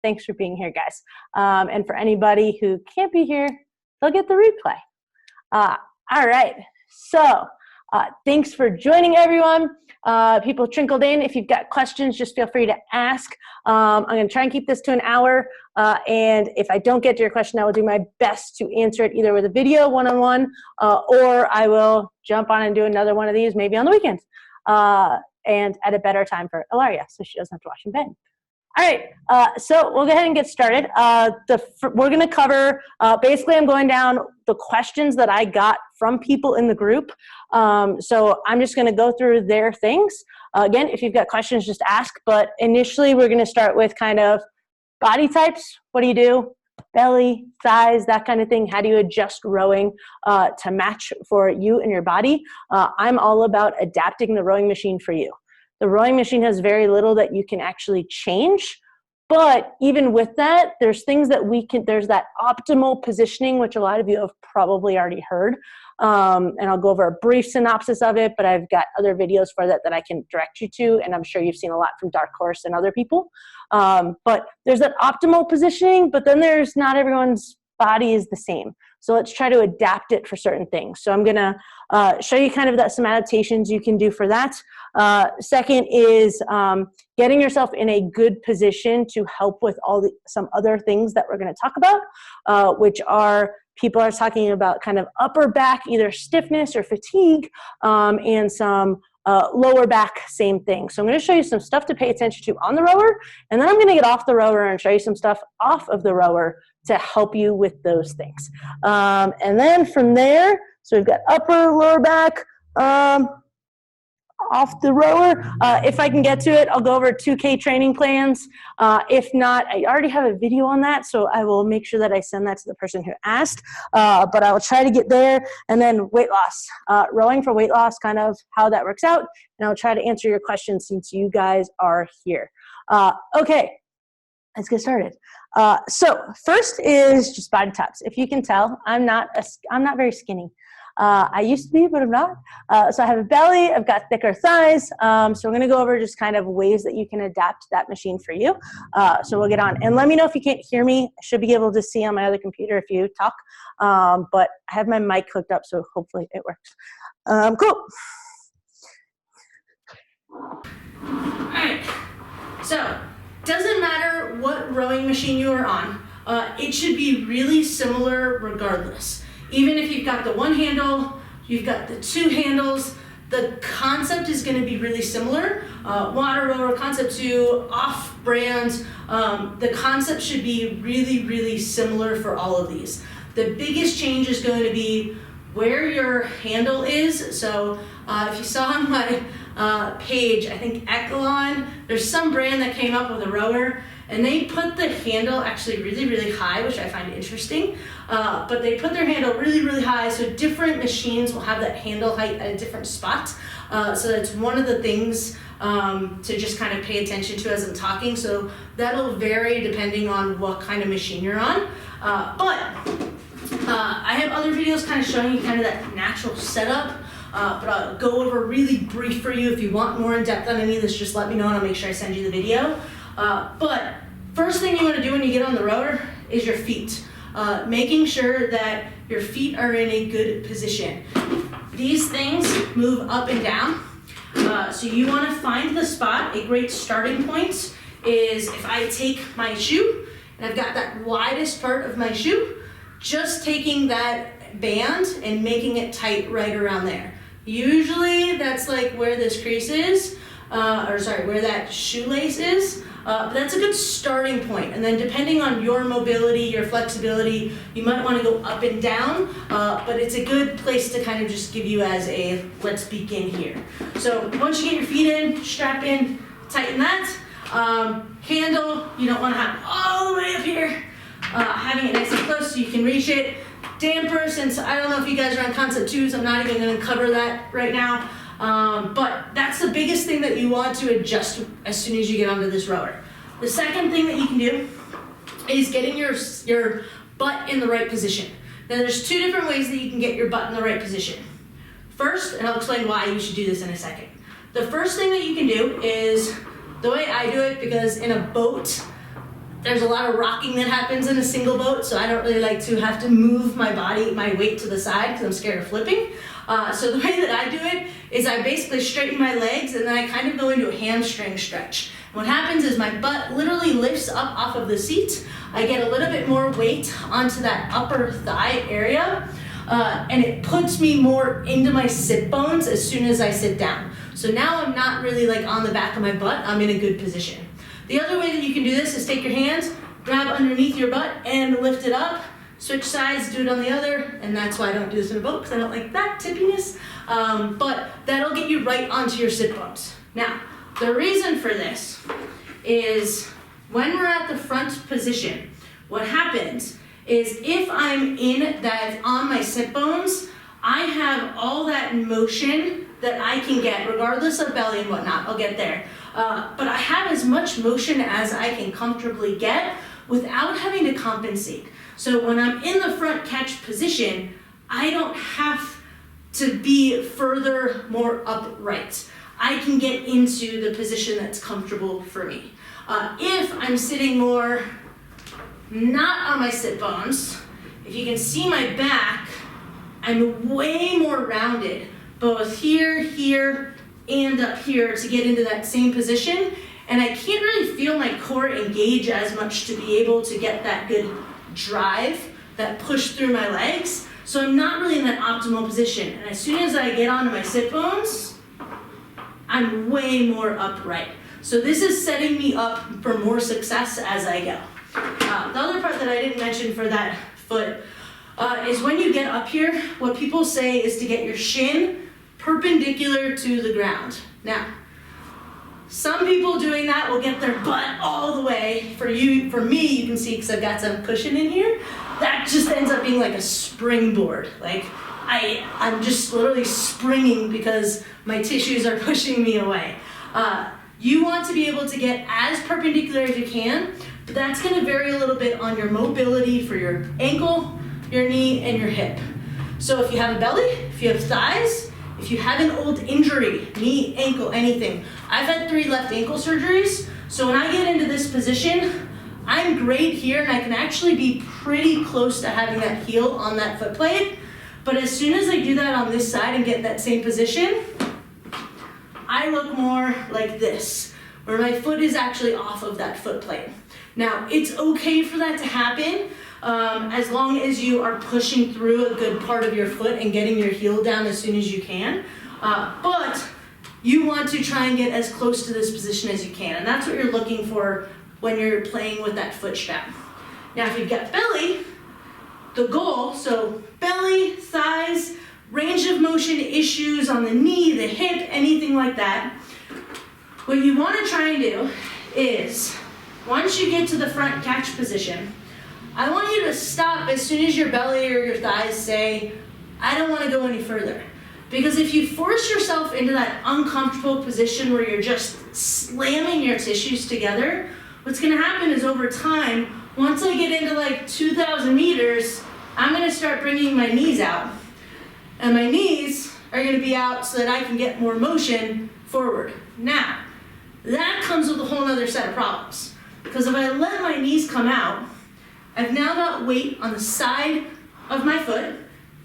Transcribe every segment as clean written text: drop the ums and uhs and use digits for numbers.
thanks for being here, guys. And for anybody who can't be here, they'll get the replay. All right, so thanks for joining, everyone. People trickled in. If you've got questions, just feel free to ask. I'm going to try and keep this to an hour, and if I don't get to your question, I will do my best to answer it either with a video one-on-one, or I will jump on and do another one of these maybe on the weekends, and at a better time for Ilaria, so she doesn't have to watch in bed. All right, so we'll go ahead and get started. We're going to cover, basically I'm going down the questions that I got from people in the group. So I'm just going to go through their things. Again, if you've got questions, just ask. But initially, we're going to start with kind of body types. What do you do? Belly, thighs, that kind of thing. How do you adjust rowing to match for you and your body? I'm all about adapting the rowing machine for you. The rowing machine has very little that you can actually change, but even with that, there's things that there's that optimal positioning, which a lot of you have probably already heard. And I'll go over a brief synopsis of it, but I've got other videos for that I can direct you to, and I'm sure you've seen a lot from Dark Horse and other people. But there's that optimal positioning, but then there's not everyone's body is the same. So let's try to adapt it for certain things. So I'm going to show you kind of some adaptations you can do for that. Second is getting yourself in a good position to help with some other things that we're going to talk about, which are people are talking about kind of upper back, either stiffness or fatigue, and some lower back, same thing. So I'm going to show you some stuff to pay attention to on the rower, and then I'm going to get off the rower and show you some stuff off of the rower to help you with those things. And then from there, so we've got upper, lower back, off the rower. If I can get to it, I'll go over 2K training plans. If not, I already have a video on that, so I will make sure that I send that to the person who asked. But I will try to get there. And then weight loss. Rowing for weight loss, kind of how that works out. And I'll try to answer your questions since you guys are here. Okay, let's get started. So first is just body types. If you can tell, I'm not very skinny. I used to be, but I'm not. So I have a belly, I've got thicker thighs. So I'm going to go over just kind of ways that you can adapt that machine for you. So we'll get on. And let me know if you can't hear me. I should be able to see on my other computer if you talk. But I have my mic hooked up, so hopefully it works. Cool. All right. So doesn't matter what rowing machine you are on. It should be really similar regardless. Even if you've got the one handle, you've got the two handles, the concept is going to be really similar. Water rower, Concept 2, off-brand, the concept should be really, really similar for all of these. The biggest change is going to be where your handle is. So if you saw on my page, I think Echelon, there's some brand that came up with a rower, and they put the handle actually really, really high, which I find interesting. But they put their handle really, really high, so different machines will have that handle height at a different spot. So that's one of the things to just kind of pay attention to as I'm talking. So that'll vary depending on what kind of machine you're on. But I have other videos kind of showing you kind of that natural setup. But I'll go over really brief for you. If you want more in depth on any of this, just let me know and I'll make sure I send you the video. But first thing you want to do when you get on the rower is your feet. Making sure that your feet are in a good position. These things move up and down. So you want to find the spot. A great starting point is if I take my shoe and I've got that widest part of my shoe, just taking that band and making it tight right around there. Usually that's like where this crease is, where that shoelace is. But that's a good starting point. And then depending on your mobility, your flexibility, you might want to go up and down, but it's a good place to kind of just give you as a, let's begin here. So once you get your feet in, strap in, tighten that. Handle, you don't want to have all the way up here. Having it nice and close so you can reach it. Damper, since I don't know if you guys are on Concept 2s, I'm not even going to cover that right now. But that's the biggest thing that you want to adjust as soon as you get onto this rower. The second thing that you can do is getting your butt in the right position. Now there's two different ways that you can get your butt in the right position. First, and I'll explain why you should do this in a second. The first thing that you can do is the way I do it, because in a boat, There's a lot of rocking that happens in a single boat, so I don't really like to have to move my weight to the side because I'm scared of flipping. So the way that I do it is I basically straighten my legs and then I kind of go into a hamstring stretch. What happens is my butt literally lifts up off of the seat. I get a little bit more weight onto that upper thigh area, and it puts me more into my sit bones as soon as I sit down. So now I'm not really like on the back of my butt, I'm in a good position. The other way that you can do this is take your hands, grab underneath your butt and lift it up, switch sides, do it on the other, and that's why I don't do this in a boat because I don't like that tippiness, but that'll get you right onto your sit bones. Now, the reason for this is when we're at the front position, what happens is if I'm in that on my sit bones, I have all that motion that I can get regardless of belly and whatnot. I'll get there. But I have as much motion as I can comfortably get without having to compensate. So when I'm in the front catch position, I don't have to be further more upright. I can get into the position that's comfortable for me. If I'm sitting more not on my sit bones, if you can see my back, I'm way more rounded, both here, here, and up here to get into that same position. And I can't really feel my core engage as much to be able to get that good drive, that push through my legs. So I'm not really in that optimal position. And as soon as I get onto my sit bones, I'm way more upright. So this is setting me up for more success as I go. The other part that I didn't mention for that foot is when you get up here, what people say is to get your shin perpendicular to the ground. Now, some people doing that will get their butt all the way. For me, you can see because I've got some cushion in here, that just ends up being like a springboard. Like I'm just literally springing because my tissues are pushing me away. You want to be able to get as perpendicular as you can, but that's going to vary a little bit on your mobility for your ankle, your knee, and your hip. So if you have a belly, if you have thighs, if you have an old injury, knee, ankle, anything. I've had 3 left ankle surgeries, so when I get into this position, I'm great here and I can actually be pretty close to having that heel on that foot plate. But as soon as I do that on this side and get in that same position, I look more like this, where my foot is actually off of that foot plate. Now, it's okay for that to happen as long as you are pushing through a good part of your foot and getting your heel down as soon as you can. But you want to try and get as close to this position as you can, and that's what you're looking for when you're playing with that foot strap. Now, if you've got belly, the goal, so belly, thighs, range of motion issues on the knee, the hip, anything like that, what you want to try and do is, once you get to the front catch position, I want you to stop as soon as your belly or your thighs say, I don't want to go any further. Because if you force yourself into that uncomfortable position where you're just slamming your tissues together, what's going to happen is over time, once I get into like 2,000 meters, I'm going to start bringing my knees out. And my knees are going to be out so that I can get more motion forward. Now, that comes with a whole other set of problems. Because if I let my knees come out, I've now got weight on the side of my foot.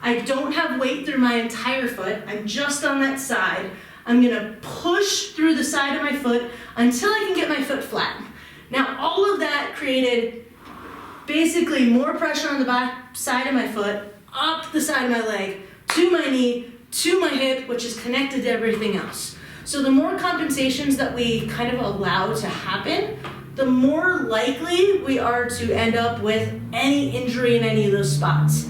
I don't have weight through my entire foot. I'm just on that side. I'm going to push through the side of my foot until I can get my foot flat. Now, all of that created basically more pressure on the back side of my foot, up the side of my leg, to my knee, to my hip, which is connected to everything else. So the more compensations that we kind of allow to happen, the more likely we are to end up with any injury in any of those spots.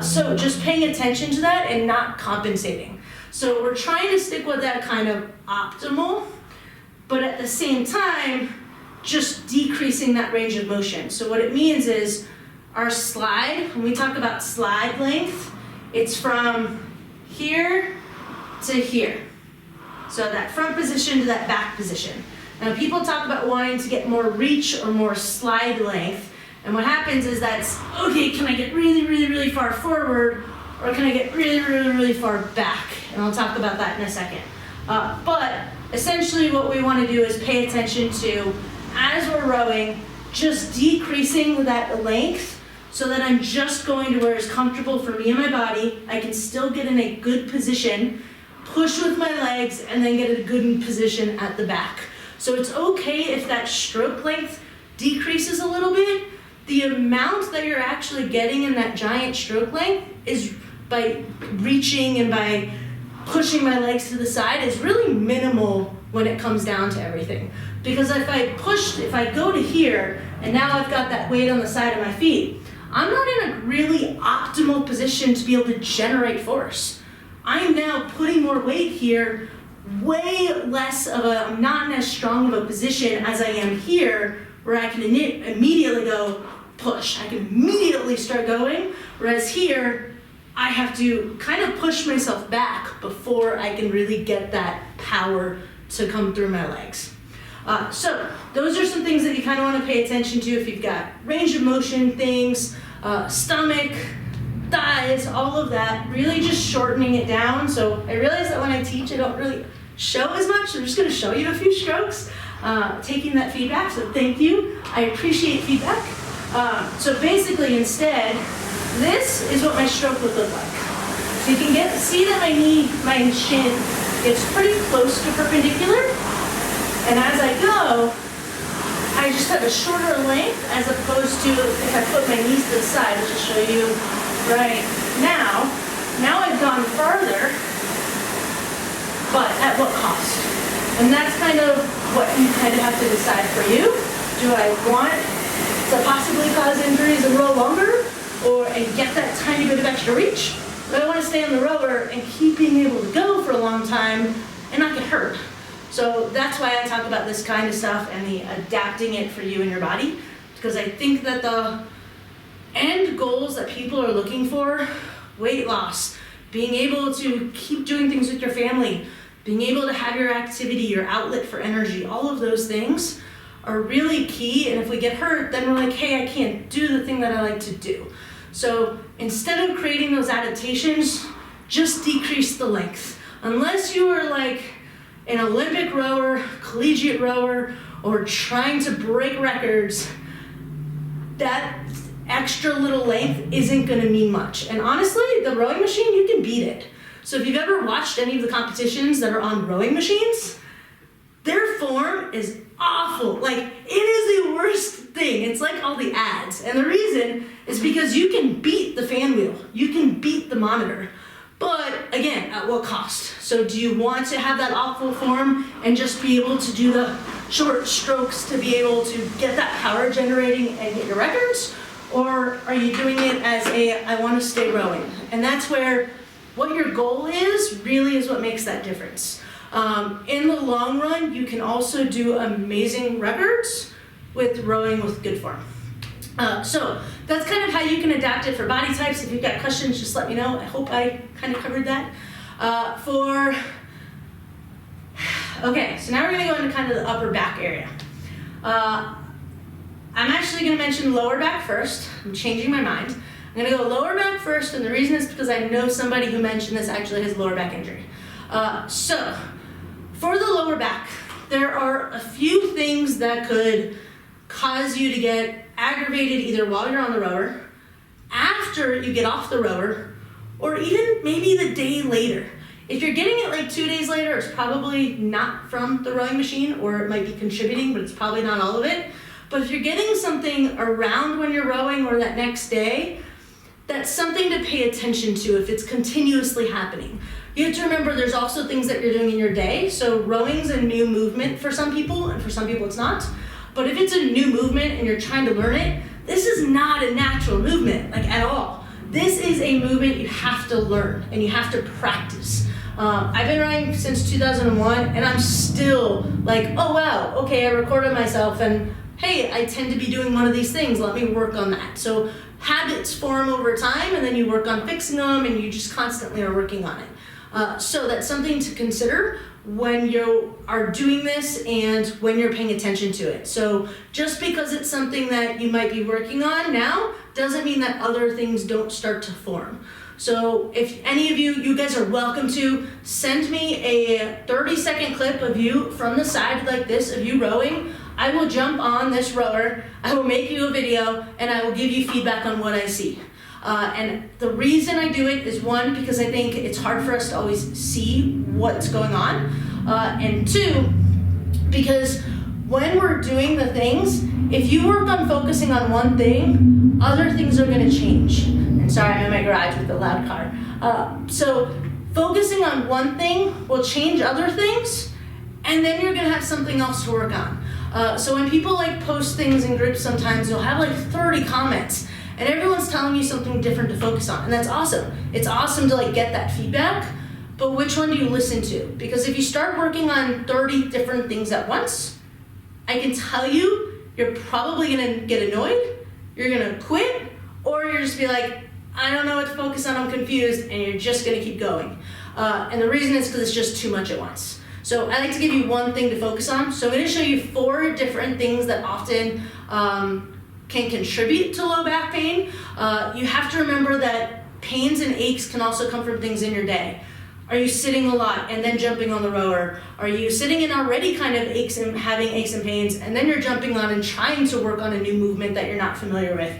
So just paying attention to that and not compensating. So we're trying to stick with that kind of optimal, but at the same time, just decreasing that range of motion. So what it means is our slide, when we talk about slide length, it's from here to here. So that front position to that back position. Now people talk about wanting to get more reach or more slide length, and what happens is that's, okay, can I get really, really, really far forward, or can I get really, really, really far back? And I'll talk about that in a second. But essentially what we want to do is pay attention to, as we're rowing, just decreasing that length so that I'm just going to where it's comfortable for me and my body. I can still get in a good position, push with my legs, and then get a good position at the back. So it's okay if that stroke length decreases a little bit. The amount that you're actually getting in that giant stroke length is by reaching and by pushing my legs to the side is really minimal when it comes down to everything. Because if I go to here, and now I've got that weight on the side of my feet, I'm not in a really optimal position to be able to generate force. I'm now putting more weight here, way less of I'm not in as strong of a position as I am here, where I can immediately go push. I can immediately start going, whereas here, I have to kind of push myself back before I can really get that power to come through my legs. So those are some things that you kind of want to pay attention to if you've got range of motion things, stomach, thighs, all of that, really just shortening it down. So I realize that when I teach, I don't really show as much. I'm just going to show you a few strokes, taking that feedback, so thank you. I appreciate feedback. So basically instead, this is what my stroke would look like. So you can see that my shin gets pretty close to perpendicular. And as I go, I just have a shorter length as opposed to if I put my knees to the side, which I'll show you right now. Now I've gone farther, but at what cost? And that's kind of what you kind of have to decide for you. Do I want to possibly cause injuries and row longer, and get that tiny bit of extra reach? But I want to stay on the rower and keep being able to go for a long time and not get hurt. So that's why I talk about this kind of stuff and the adapting it for you and your body, because I think that the end goals that people are looking for, weight loss, being able to keep doing things with your family, being able to have your activity, your outlet for energy, all of those things are really key. And if we get hurt, then we're like, hey, I can't do the thing that I like to do. So instead of creating those adaptations, just decrease the length. Unless you are like an Olympic rower, collegiate rower, or trying to break records, that extra little length isn't going to mean much. And honestly, the rowing machine, you can beat it. So if you've ever watched any of the competitions that are on rowing machines, their form is awful. Like, it is the worst thing. It's like all the ads. And the reason is because you can beat the fan wheel. You can beat the monitor. But again, at what cost? So do you want to have that awful form and just be able to do the short strokes to be able to get that power generating and get your records? Or are you doing it as I want to stay rowing? And that's where what your goal is really is what makes that difference. In the long run, you can also do amazing records with rowing with good form. So that's kind of how you can adapt it for body types. If you've got questions, just let me know. I hope I kind of covered that. Okay, so now we're going to go into kind of the upper back area. I'm actually going to mention lower back first. I'm changing my mind. I'm going to go lower back first, and the reason is because I know somebody who mentioned this actually has lower back injury. So for the lower back, there are a few things that could cause you to get aggravated either while you're on the rower, after you get off the rower, or even maybe the day later. If you're getting it like 2 days later, it's probably not from the rowing machine, or it might be contributing, but it's probably not all of it. But if you're getting something around when you're rowing or that next day, that's something to pay attention to if it's continuously happening. You have to remember there's also things that you're doing in your day. So rowing's a new movement for some people, and for some people it's not. But if it's a new movement and you're trying to learn it, this is not a natural movement, like at all. This is a movement you have to learn and you have to practice. I've been rowing since 2001, and I'm still like, oh wow, okay, I recorded myself, and hey, I tend to be doing one of these things, let me work on that. So habits form over time, and then you work on fixing them, and you just constantly are working on it. So that's something to consider when you are doing this and when you're paying attention to it. So just because it's something that you might be working on now doesn't mean that other things don't start to form. So if any of you guys are welcome to send me a 30-second clip of you from the side like this, of you rowing. I will jump on this rower, I will make you a video, and I will give you feedback on what I see. And the reason I do it is, one, because I think it's hard for us to always see what's going on, and two, because when we're doing the things, if you work on focusing on one thing, other things are going to change. And sorry, I'm in my garage with the loud car. So focusing on one thing will change other things, and then you're going to have something else to work on. So when people like post things in groups, sometimes you'll have like 30 comments, and everyone's telling you something different to focus on, and that's awesome. It's awesome to like get that feedback, but which one do you listen to? Because if you start working on 30 different things at once, I can tell you, you're probably gonna get annoyed, you're gonna quit, or you're just be like, I don't know what to focus on, I'm confused, and you're just gonna keep going. And the reason is because it's just too much at once. So I like to give you one thing to focus on. So I'm gonna show you 4 different things that often can contribute to low back pain. You have to remember that pains and aches can also come from things in your day. Are you sitting a lot and then jumping on the rower? Are you sitting in already kind of aches and having aches and pains, and then you're jumping on and trying to work on a new movement that you're not familiar with?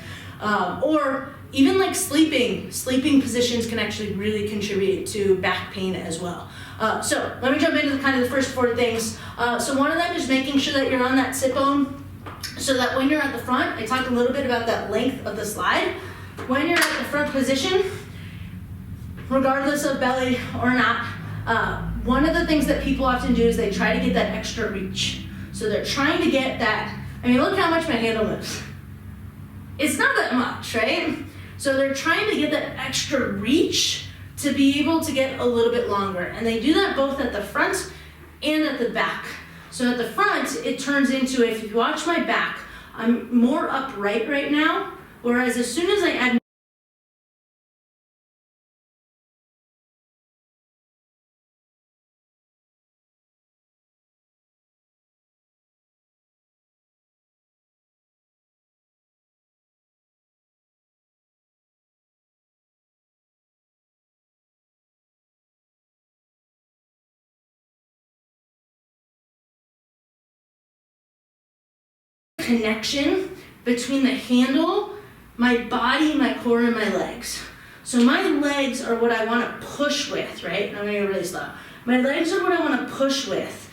Or even like sleeping positions can actually really contribute to back pain as well. So let me jump into the first 4 things. So one of them is making sure that you're on that sit bone, so that when you're at the front, I talked a little bit about that length of the slide. When you're at the front position, regardless of belly or not, one of the things that people often do is they try to get that extra reach. So they're trying to get that, I mean, look how much my handle moves. It's not that much, right? So they're trying to get that extra reach to be able to get a little bit longer. And they do that both at the front and at the back. So at the front, it turns into, if you watch my back, I'm more upright right now, whereas as soon as I add connection between the handle, my body, my core, and my legs. So my legs are what I want to push with, right? I'm gonna go really slow. My legs are what I want to push with,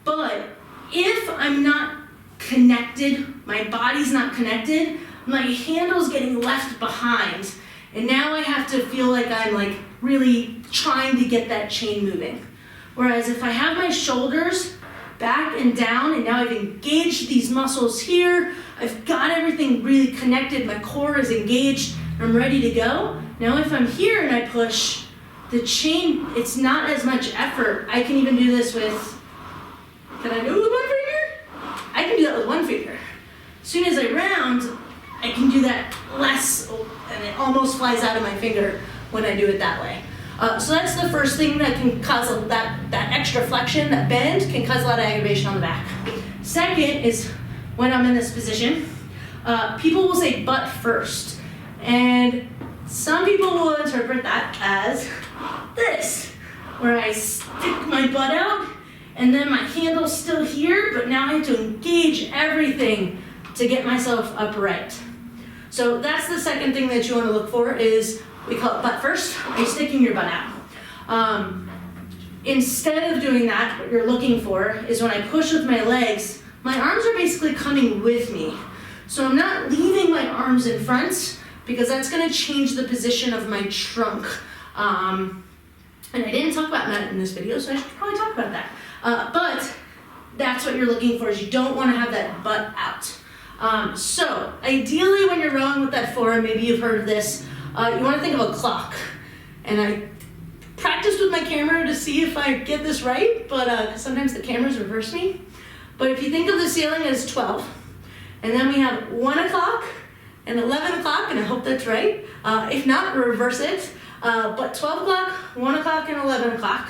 but if I'm not connected, my body's not connected, my handle's getting left behind, and now I have to feel like I'm like really trying to get that chain moving. Whereas if I have my shoulders back and down, and now I've engaged these muscles here, I've got everything really connected, my core is engaged, I'm ready to go. Now if I'm here and I push, the chain, it's not as much effort. I can even do this with, can I do it with one finger? I can do that with one finger. As soon as I round, I can do that less, and it almost flies out of my finger when I do it that way. So that's the first thing that can cause that extra flexion, that bend, can cause a lot of aggravation on the back. Second is when I'm in this position, people will say butt first. And some people will interpret that as this, where I stick my butt out and then my handle's still here, but now I have to engage everything to get myself upright. So that's the second thing that you want to look for is, we call it butt first. Are you sticking your butt out? Instead of doing that, what you're looking for is when I push with my legs, my arms are basically coming with me. So I'm not leaving my arms in front, because that's going to change the position of my trunk. And I didn't talk about that in this video, so I should probably talk about that. But that's what you're looking for, is you don't want to have that butt out. So ideally when you're rowing with that form, maybe you've heard of this, you want to think of a clock. And I practiced with my camera to see if I get this right, but sometimes the cameras reverse me. But if you think of the ceiling as 12, and then we have 1 o'clock and 11 o'clock, and I hope that's right. If not, reverse it. But 12 o'clock, 1 o'clock, and 11 o'clock.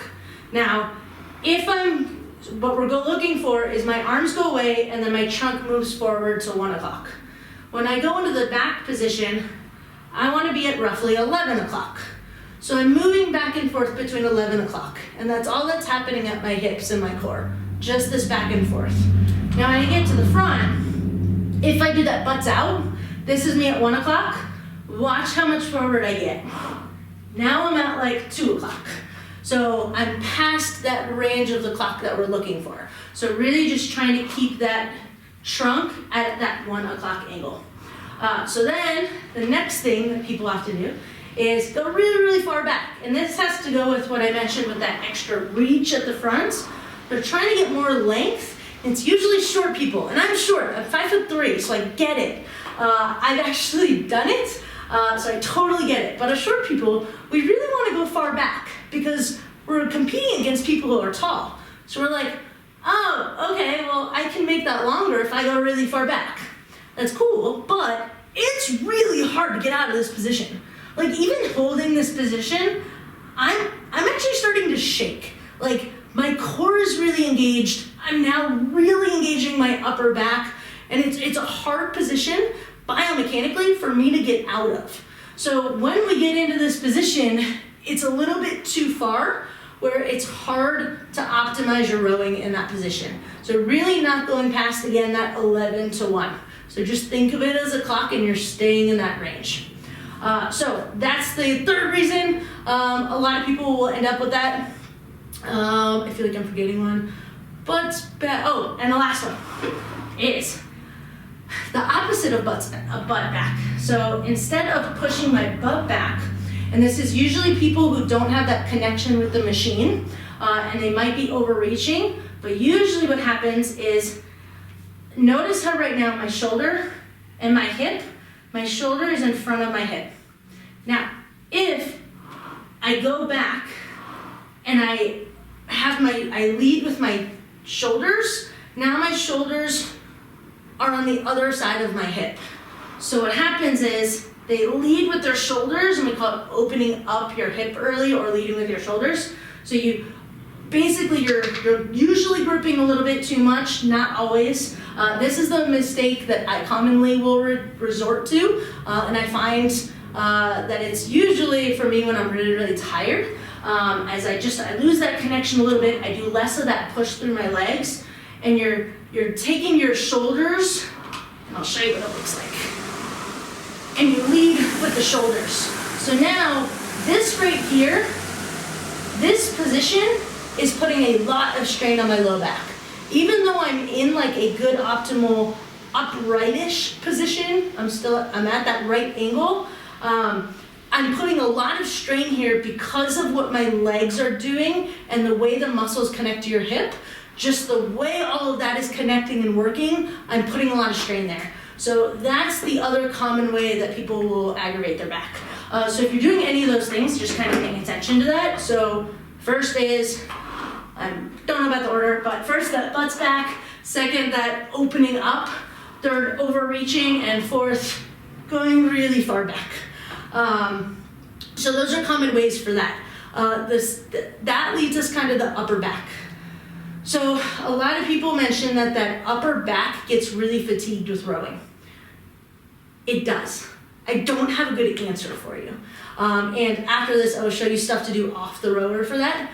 Now, what we're looking for is my arms go away and then my trunk moves forward to 1 o'clock. When I go into the back position, I want to be at roughly 11 o'clock. So I'm moving back and forth between 11 o'clock, and that's all that's happening at my hips and my core, just this back and forth. Now when I get to the front, if I do that butts out, this is me at 1 o'clock, watch how much forward I get. Now I'm at like 2 o'clock. So I'm past that range of the clock that we're looking for. So really just trying to keep that trunk at that 1 o'clock angle. So then the next thing that people have to do is go really, really far back. And this has to go with what I mentioned with that extra reach at the front. They're trying to get more length. It's usually short people, and I'm short, I'm 5'3", so I get it. I've actually done it, so I totally get it. But as short people, we really want to go far back because we're competing against people who are tall. So we're like, oh, okay, well, I can make that longer if I go really far back. That's cool, but it's really hard to get out of this position. Like even holding this position, I'm actually starting to shake. Like my core is really engaged. I'm now really engaging my upper back, and it's a hard position biomechanically for me to get out of. So when we get into this position, it's a little bit too far where it's hard to optimize your rowing in that position. So really not going past, again, that 11 to 1. So just think of it as a clock and you're staying in that range. So that's the third reason a lot of people will end up with that. I feel like I'm forgetting one. Butts back. Oh, and the last one is the opposite of butt back. So instead of pushing my butt back, and this is usually people who don't have that connection with the machine, and they might be overreaching, but usually what happens is, notice how right now my shoulder and my hip, my shoulder is in front of my hip. Now, if I go back and I lead with my shoulders, now my shoulders are on the other side of my hip. So what happens is they lead with their shoulders, and we call it opening up your hip early or leading with your shoulders. So you're usually gripping a little bit too much, not always. This is the mistake that I commonly will resort to, and I find that it's usually for me when I'm really, really tired. As I lose that connection a little bit, I do less of that push through my legs, and you're taking your shoulders, and I'll show you what it looks like, and you lead with the shoulders. So now, this right here, this position is putting a lot of strain on my low back. Even though I'm in like a good optimal uprightish position, I'm at that right angle, I'm putting a lot of strain here because of what my legs are doing and the way the muscles connect to your hip. Just the way all of that is connecting and working, I'm putting a lot of strain there. So that's the other common way that people will aggravate their back. So if you're doing any of those things, just kind of paying attention to that. So first is, I don't know about the order, but first that butts back, second that opening up, third overreaching, and fourth going really far back. So those are common ways for that. That leads us kind of the upper back. So a lot of people mention that upper back gets really fatigued with rowing. It does. I don't have a good answer for you. And after this, I will show you stuff to do off the rower for that,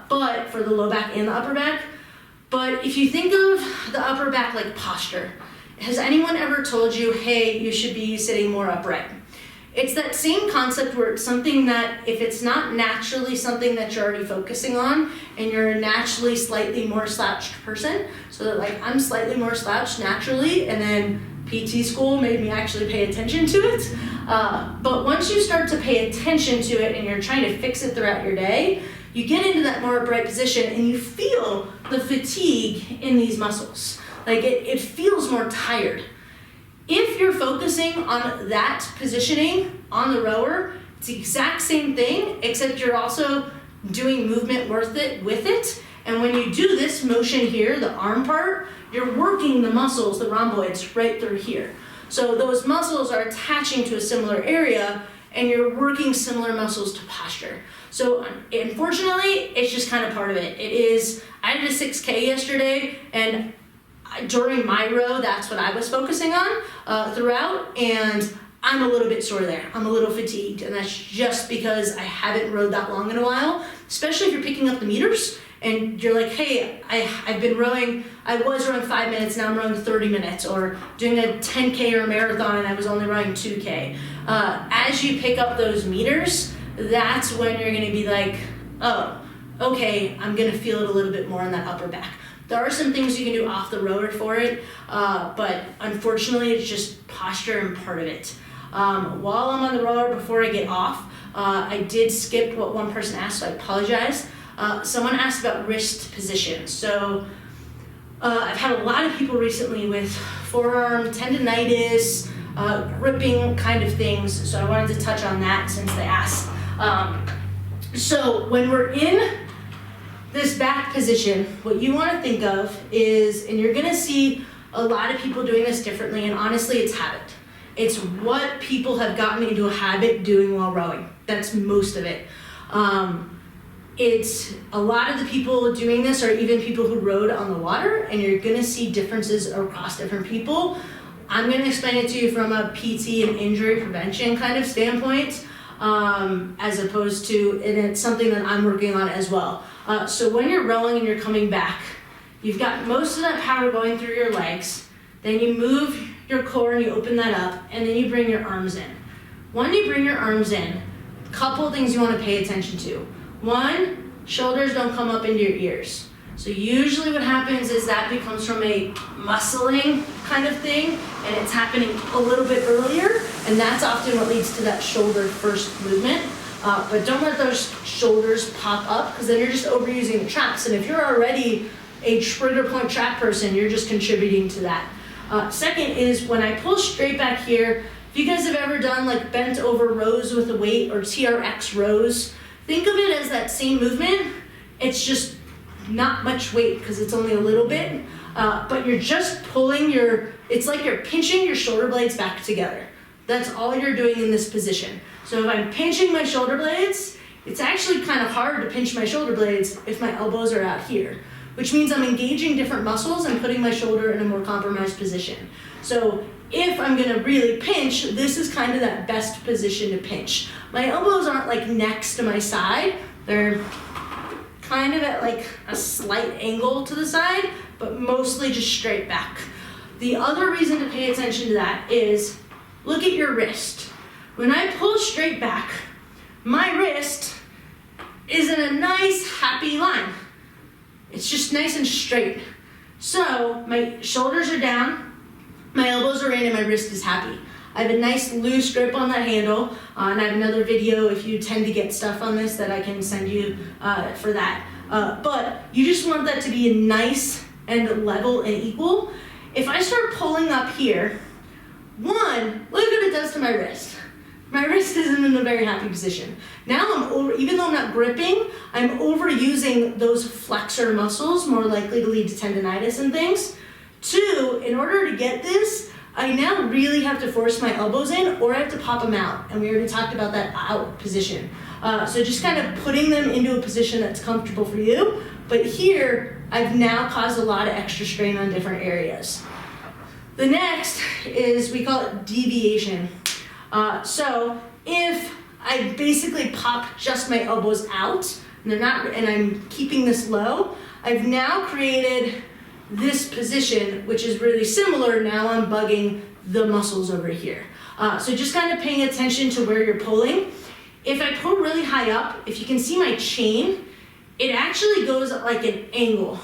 but for the low back and the upper back. But if you think of the upper back like posture, has anyone ever told you, hey, you should be sitting more upright? It's that same concept where it's something that if it's not naturally something that you're already focusing on and you're a naturally slightly more slouched person, so that like I'm slightly more slouched naturally, and then PT school made me actually pay attention to it. But once you start to pay attention to it and you're trying to fix it throughout your day, you get into that more upright position and you feel the fatigue in these muscles. Like it feels more tired. If you're focusing on that positioning on the rower, it's the exact same thing, except you're also doing movement with it. And when you do this motion here, the arm part, you're working the muscles, the rhomboids, right through here. So those muscles are attaching to a similar area, and you're working similar muscles to posture. So unfortunately, it's just kind of part of it. I did a 6K yesterday, and during my row, that's what I was focusing on throughout, and I'm a little bit sore there. I'm a little fatigued, and that's just because I haven't rowed that long in a while, especially if you're picking up the meters and you're like, hey, I've been rowing, I was rowing 5 minutes, now I'm rowing 30 minutes, or doing a 10K or a marathon and I was only rowing 2K. As you pick up those meters, that's when you're gonna be like, oh, okay, I'm gonna feel it a little bit more in that upper back. There are some things you can do off the rower for it, but unfortunately it's just posture and part of it. While I'm on the rower, before I get off, I did skip what one person asked, so I apologize. Someone asked about wrist position. So I've had a lot of people recently with forearm tendonitis, gripping kind of things, so I wanted to touch on that since they asked. So when we're in this back position, what you want to think of is, and you're going to see a lot of people doing this differently, and honestly it's habit. It's what people have gotten into a habit doing while rowing. That's most of it. It's a lot of the people doing this are even people who rowed on the water, and you're gonna see differences across different people. I'm gonna explain it to you from a PT and injury prevention kind of standpoint, as opposed to, and it's something that I'm working on as well. So when you're rowing and you're coming back, you've got most of that power going through your legs, then you move your core and you open that up, and then you bring your arms in. When you bring your arms in, a couple things you wanna pay attention to. One, shoulders don't come up into your ears. So usually what happens is that becomes from a muscling kind of thing, and it's happening a little bit earlier, and that's often what leads to that shoulder first movement. But don't let those shoulders pop up, because then you're just overusing the traps. And if you're already a trigger point trap person, you're just contributing to that. Second is when I pull straight back here, if you guys have ever done like bent over rows with a weight or TRX rows, think of it as that same movement. It's just not much weight because it's only a little bit, but you're just pulling it's like you're pinching your shoulder blades back together. That's all you're doing in this position. So if I'm pinching my shoulder blades, it's actually kind of hard to pinch my shoulder blades if my elbows are out here, which means I'm engaging different muscles and putting my shoulder in a more compromised position. So if I'm gonna really pinch, this is kind of that best position to pinch. My elbows aren't like next to my side, they're kind of at like a slight angle to the side, but mostly just straight back. The other reason to pay attention to that is, look at your wrist. When I pull straight back, my wrist is in a nice, happy line. It's just nice and straight. So my shoulders are down, my elbows are in, and my wrist is happy. I have a nice loose grip on that handle, and I have another video if you tend to get stuff on this that I can send you for that. But you just want that to be nice and level and equal. If I start pulling up here, one, look what it does to my wrist. My wrist isn't in a very happy position. Now even though I'm not gripping, I'm overusing those flexor muscles, more likely to lead to tendonitis and things. Two, in order to get this, I now really have to force my elbows in, or I have to pop them out. And we already talked about that out position. So just kind of putting them into a position that's comfortable for you. But here, I've now caused a lot of extra strain on different areas. The next is, we call it deviation. So if I basically pop just my elbows out, and I'm keeping this low, I've now created this position, which is really similar. Now I'm bugging the muscles over here. So just kind of paying attention to where you're pulling. If I pull really high up, if you can see my chain, it actually goes at like an angle.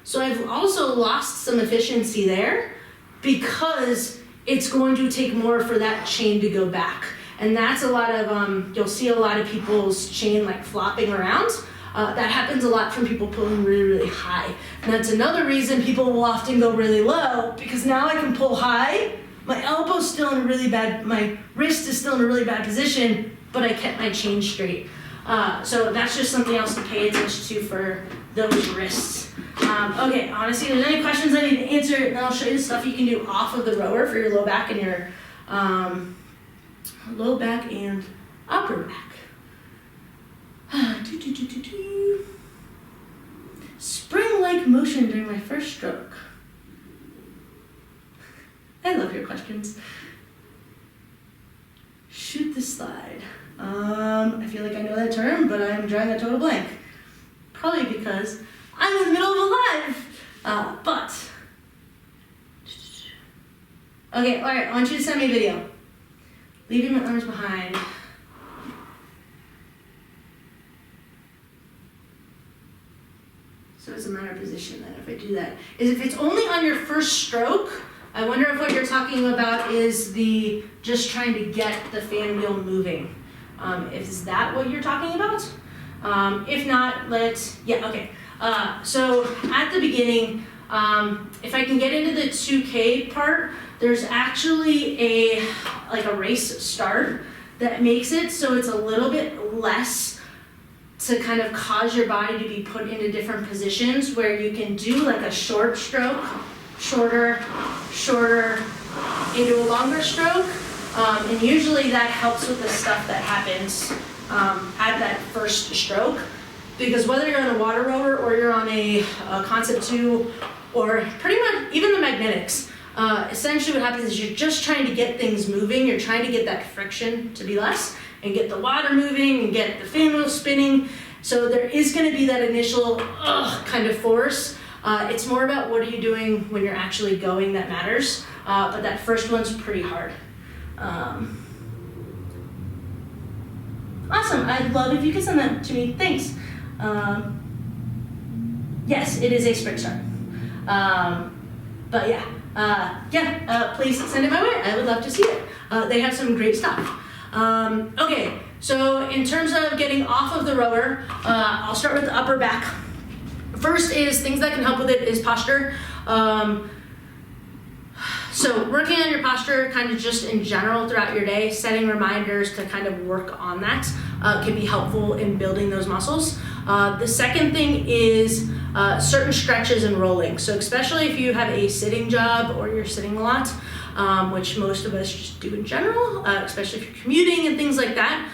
So I've also lost some efficiency there because it's going to take more for that chain to go back. And that's a lot of, you'll see a lot of people's chain like flopping around. That happens a lot from people pulling really, really high. And that's another reason people will often go really low, because now I can pull high, my elbow's still in a really bad, my wrist is still in a really bad position, but I kept my chain straight. So that's just something else to pay attention to for those wrists. Okay, honestly, if there's any questions I need to answer, then I'll show you the stuff you can do off of the rower for your low back and your low back and upper back. Spring-like motion during my first stroke. I love your questions. Shoot the slide. I feel like I know that term, but I'm drawing a total blank. Probably because I'm in the middle of a live. But okay, all right. I want you to send me a video. Leaving my arms behind. So it's a matter of position then if I do that. Is if it's only on your first stroke, I wonder if what you're talking about is the just trying to get the fan wheel moving. Is that what you're talking about? If not, okay. So at the beginning, if I can get into the 2K part, there's actually a race start that makes it so it's a little bit less to kind of cause your body to be put into different positions where you can do like a short stroke, shorter, into a longer stroke. And usually that helps with the stuff that happens at that first stroke. Because whether you're on a water rower or you're on a Concept 2 or pretty much even the magnetics, essentially what happens is you're just trying to get things moving. You're trying to get that friction to be less and get the water moving and get the fan wheel spinning. So there is going to be that initial kind of force. It's more about what are you doing when you're actually going that matters. But that first one's pretty hard. Awesome. I'd love if you could send that to me. Thanks. Yes, it is a sprint start. But yeah, please send it my way. I would love to see it. They have some great stuff. Okay, so in terms of getting off of the rower, I'll start with the upper back. First is things that can help with it is posture. So working on your posture kind of just in general throughout your day, setting reminders to kind of work on that can be helpful in building those muscles. The second thing is certain stretches and rolling. So especially if you have a sitting job or you're sitting a lot, which most of us just do in general, especially if you're commuting and things like that,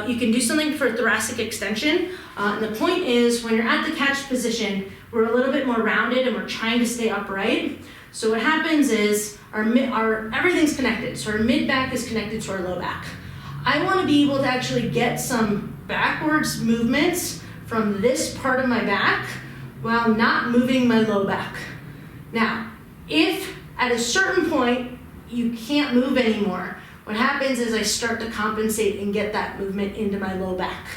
you can do something for thoracic extension. And the point is when you're at the catch position, we're a little bit more rounded and we're trying to stay upright. So what happens is our everything's connected. So our mid back is connected to our low back. I want to be able to actually get some backwards movements from this part of my back while not moving my low back. Now, if at a certain point you can't move anymore, what happens is I start to compensate and get that movement into my low back.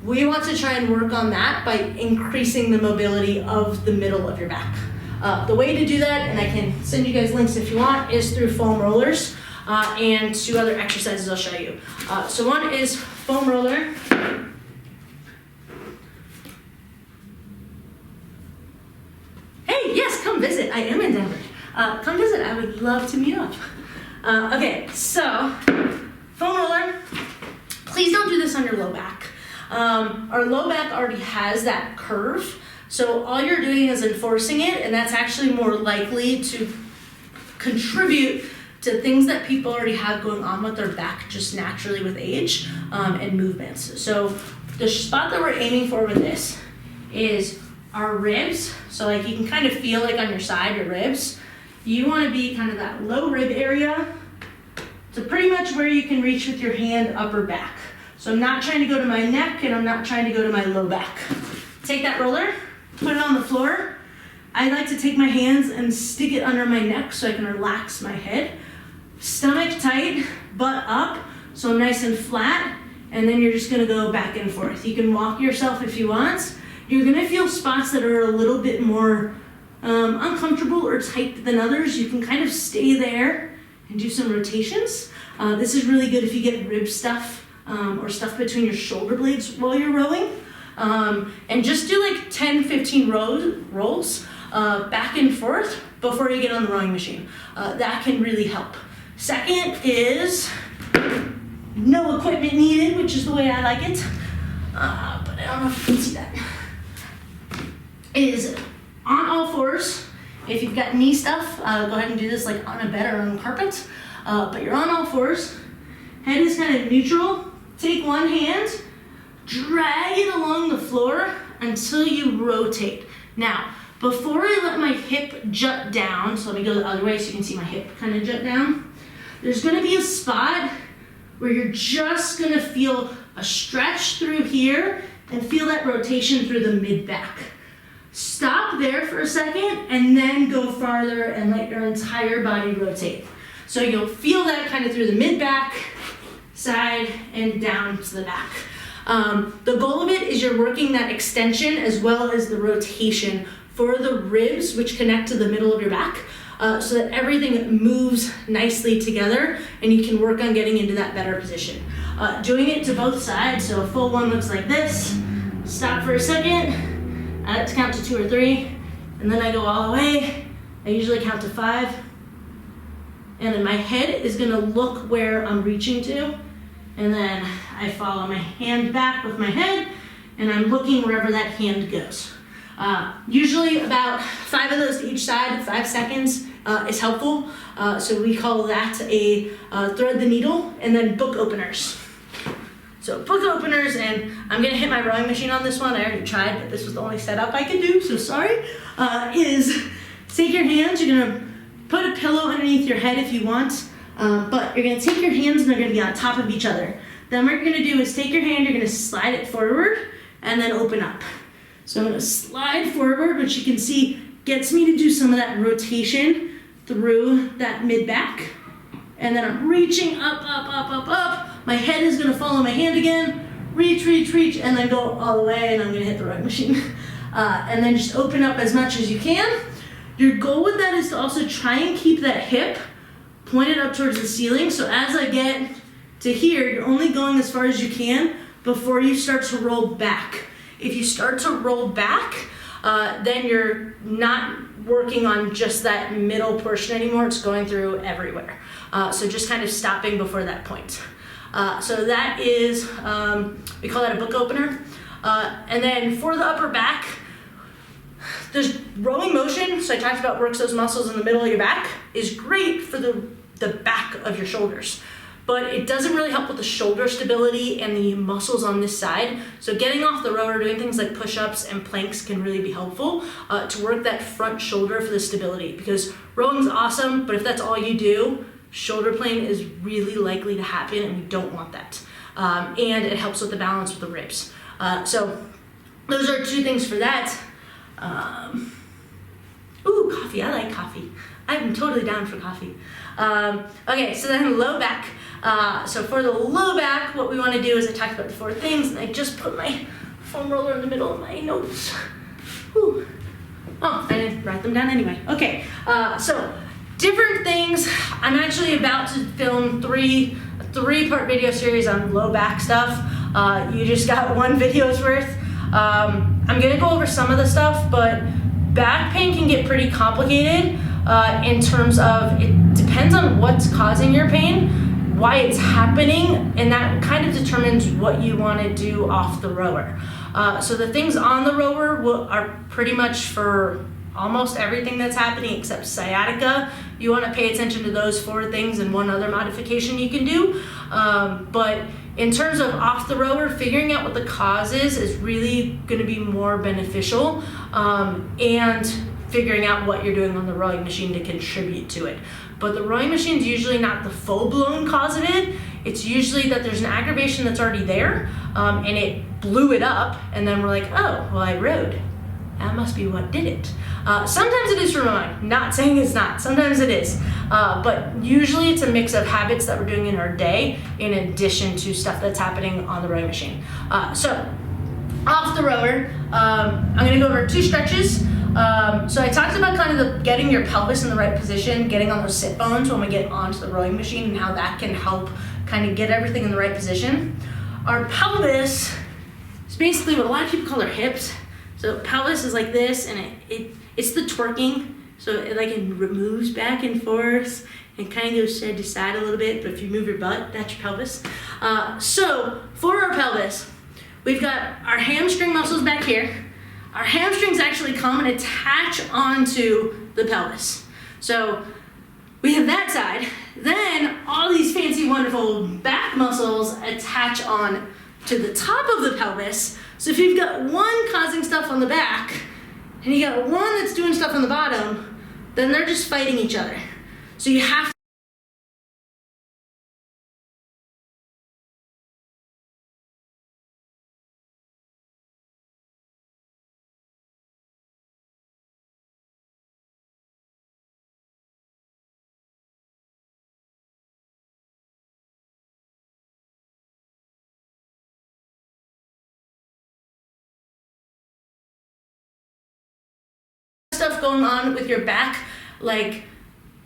We want to try and work on that by increasing the mobility of the middle of your back. The way to do that, and I can send you guys links if you want, is through foam rollers and two other exercises I'll show you. So one is foam roller. Hey, yes, come visit. I am in Denver. Come visit. I would love to meet up. Okay, so foam roller. Please don't do this on your low back. Our low back already has that curve. So all you're doing is enforcing it, and that's actually more likely to contribute to things that people already have going on with their back just naturally with age and movements. So the spot that we're aiming for with this is our ribs. So like you can kind of feel like on your side, your ribs. You want to be kind of that low rib area to pretty much where you can reach with your hand upper back. So I'm not trying to go to my neck and I'm not trying to go to my low back. Take that roller, put it on the floor. I like to take my hands and stick it under my neck so I can relax my head. Stomach tight, butt up, so I'm nice and flat, and then you're just gonna go back and forth. You can walk yourself if you want. You're gonna feel spots that are a little bit more uncomfortable or tight than others. You can kind of stay there and do some rotations. This is really good if you get rib stuff or stuff between your shoulder blades while you're rowing. And just do like 10, 15 rolls back and forth before you get on the rowing machine. That can really help. Second is no equipment needed, which is the way I like it. But I don't know if you can see that. Is on all fours. If you've got knee stuff, go ahead and do this like on a bed or on carpet. But you're on all fours. Head is kind of neutral. Take one hand, drag it along the floor until you rotate. Now, before I let my hip jut down, so let me go the other way so you can see my hip kind of jut down, there's gonna be a spot where you're just gonna feel a stretch through here and feel that rotation through the mid-back. Stop there for a second and then go farther and let your entire body rotate. So you'll feel that kind of through the mid-back, side, and down to the back. The goal of it is you're working that extension as well as the rotation for the ribs, which connect to the middle of your back, so that everything moves nicely together and you can work on getting into that better position. Doing it to both sides, so a full one looks like this. Stop for a second, I like to count to 2 or 3, and then I go all the way. I usually count to 5. And then my head is gonna look where I'm reaching to, and then I follow my hand back with my head, and I'm looking wherever that hand goes. Usually about 5 of those to each side, 5 seconds is helpful. So we call that a thread the needle, and then book openers. So book openers, and I'm gonna hit my rowing machine on this one. I already tried, but this was the only setup I could do, so sorry. Is take your hands, you're gonna put a pillow underneath your head if you want, but you're gonna take your hands and they're gonna be on top of each other. Then what you're gonna do is take your hand, you're gonna slide it forward and then open up. So I'm gonna slide forward, which you can see gets me to do some of that rotation through that mid-back. And then I'm reaching up, up, up, up, up. My head is gonna follow my hand again, reach, reach, reach, and then go all the way, and I'm gonna hit the rowing machine. And then just open up as much as you can. Your goal with that is to also try and keep that hip pointed up towards the ceiling. So as I get to here, you're only going as far as you can before you start to roll back. If you start to roll back, then you're not working on just that middle portion anymore. It's going through everywhere. So just kind of stopping before that point. So that is, we call that a book opener. And then for the upper back, there's rowing motion, so I talked about works those muscles in the middle of your back, is great for the back of your shoulders. But it doesn't really help with the shoulder stability and the muscles on this side. So getting off the rower, doing things like push-ups and planks can really be helpful to work that front shoulder for the stability. Because rowing's awesome, but if that's all you do, shoulder pain is really likely to happen, and we don't want that. And it helps with the balance with the ribs. So those are 2 things for that. Ooh, coffee, I like coffee. I'm totally down for coffee. Okay, so then low back. So for the low back, what we want to do is I talked about the 4 things, and I just put my foam roller in the middle of my notes. Whew. Oh, I didn't write them down anyway. Okay, so different things. I'm actually about to film a 3-part video series on low back stuff. You just got 1 video's worth. I'm gonna go over some of the stuff, but back pain can get pretty complicated in terms of, it depends on what's causing your pain, why it's happening, and that kind of determines what you wanna do off the rower. So the things on the rower are pretty much for almost everything that's happening except sciatica. You wanna pay attention to those 4 things and 1 other modification you can do. But in terms of off the rower, figuring out what the cause is really gonna be more beneficial, and figuring out what you're doing on the rowing machine to contribute to it. But the rowing machine is usually not the full-blown cause of it. It's usually that there's an aggravation that's already there, and it blew it up, and then we're like, oh, well, I rowed. That must be what did it. Sometimes it is for rowing, not saying it's not, sometimes it is. But usually it's a mix of habits that we're doing in our day in addition to stuff that's happening on the rowing machine. So off the rower, I'm gonna go over 2 stretches. So I talked about kind of getting your pelvis in the right position, getting on those sit bones when we get onto the rowing machine, and how that can help kind of get everything in the right position. Our pelvis is basically what a lot of people call their hips. So pelvis is like this, and it's the twerking. So it moves back and forth and kind of goes side to side a little bit, but if you move your butt, that's your pelvis. So for our pelvis, we've got our hamstring muscles back here. Our hamstrings actually come and attach onto the pelvis. So we have that side. Then all these fancy, wonderful back muscles attach on to the top of the pelvis. So if you've got one causing stuff on the back, and you got one that's doing stuff on the bottom, then they're just fighting each other. So you have going on with your back, like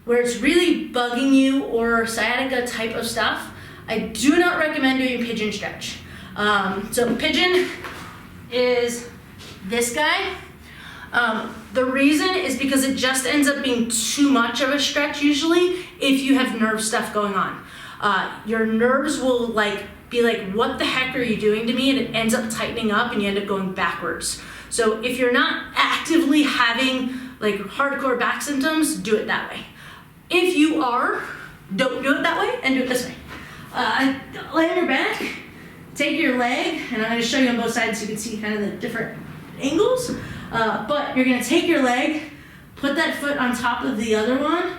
where it's really bugging you or sciatica type of stuff, I do not recommend doing pigeon stretch. So pigeon is this guy. The reason is because it just ends up being too much of a stretch usually if you have nerve stuff going on. Your nerves will be like, what the heck are you doing to me? And it ends up tightening up and you end up going backwards. So if you're not actively having like hardcore back symptoms, do it that way. If you are, don't do it that way and do it this way. Lay on your back, take your leg, and I'm going to show you on both sides so you can see kind of the different angles. But you're going to take your leg, put that foot on top of the other one.